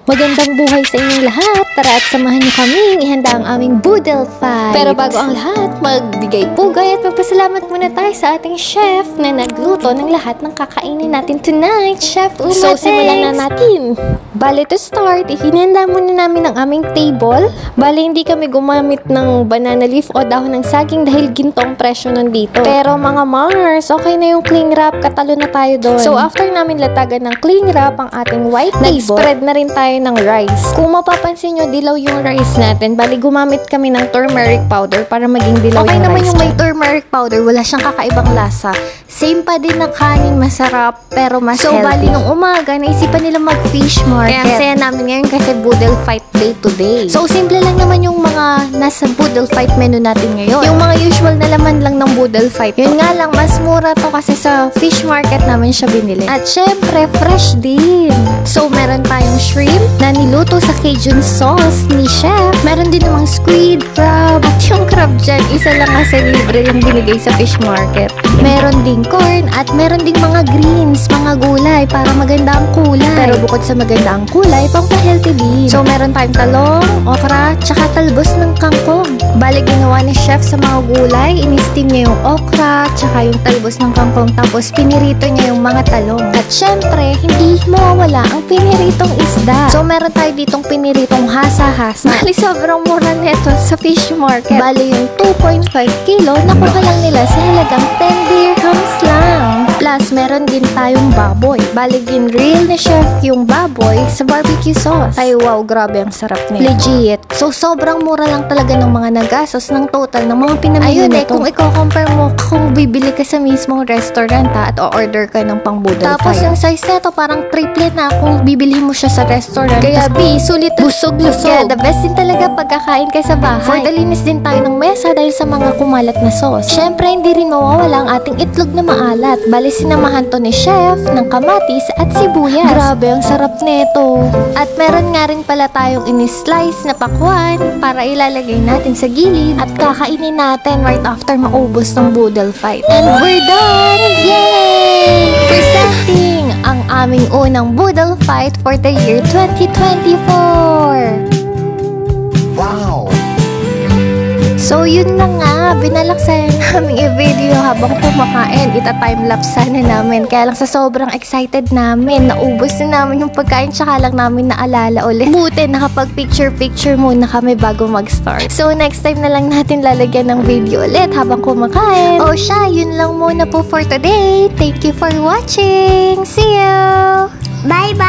Magandang buhay sa inyong lahat. Tara at samahan niyo kaming ihanda ang aming boodle fight. Pero bago ang lahat, magbigay pugay at magpasalamat muna tayo sa ating chef na nagluto ng lahat ng kakainin natin tonight. Chef Uma, so, simulan na natin. Bale, to start, ihinanda muna namin ang aming table. Bale, hindi kami gumamit ng banana leaf o dahon ng saging dahil ginto ang presyo nandito. Pero mga Mars, okay na yung cling wrap, katalo na tayo doon. So, after namin latagan ng cling wrap ang ating white table, nag-spread na rin tayo ng rice. Kung mapapansin nyo, dilaw yung rice natin. Bali, gumamit kami ng turmeric powder para maging dilaw yung rice. Okay naman yung may turmeric powder, wala siyang kakaibang lasa. Same pa din na kanin, masarap, pero mas healthy. So, bali, nung umaga, naisipan nila mag-fish market. Kaya saya namin ngayon kasi boodle fight day today. So, simple lang naman yung mga nasa boodle fight menu natin ngayon. Yung mga usual na laman lang ng boodle fight. Yun nga lang, mas mura to kasi sa fish market namin siya binili. At syempre, fresh din. So, meron tayong shrimp na niluto sa Cajun sauce ni chef. Meron din namang squid, crab. At yung crab dyan, isa lang kasi libre lang binigay sa fish market. Meron ding corn at meron ding mga greens, mga gulay para maganda ang kulay. Pero bukod sa maganda ang kulay, pang-healthy din. So, meron tayong talong, okra, tsaka talbos ng kangkong. Bale, ginawa ni chef sa mga gulay, in-steam niya yung okra, tsaka yung talbos ng kangkong, tapos pinirito niya yung mga talong. At syempre, hindi mawawala ang piniritong isda. So, meron tayo ditong piniritong hasa-hasa. Bali, sobrang mura neto sa fish market. Bali, yung 2.5 kilo, nakuha lang nila sa halagang 10 dirhams lang. Plus, meron din tayong baboy. Bali, ginrill ni chef yung baboy sa barbecue sauce. Ay, wow, grabe ang sarap nito. Legit. So, sobrang mura lang talaga ng mga nagastos ng total ng mga pinamili nito. Kung i-compare mo, kung bibili ka sa mismong restaurant at o-order ka ng pang boodle fight. Tapos, yung size nito parang triple na kung bibili mo siya sa restaurant. Kaya, sulit busog-lusog. Kaya, the best din talaga pagkakain ka sa bahay. For the linis din tayo ng mesa dahil sa mga kumalat na sauce. Syempre, hindi rin mawawala ang ating itlog na maalat. Bali, sinamahan to ni chef ng kamatis at sibuyas. Grabe, ang sarap nito. At meron nga rin pala tayong ini-slice na pakwan para ilalagay natin sa gilid at kakainin natin right after maubos ng boodle fight. And we're done! Yay! Presenting ang aming unang boodle fight for the year 2024! Wow! So, yun na nga, binalaksayan namin i-video habang kumakain. Ita-timelapse sana namin. Kaya lang sa sobrang excited namin, naubos na namin yung pagkain, tsaka lang namin naalala ulit. Buti, nakapag-picture-picture muna kami bago mag-start. So, next time na lang natin lalagyan ng video ulit habang kumakain. O siya, yun lang muna po for today. Thank you for watching. See you! Bye-bye!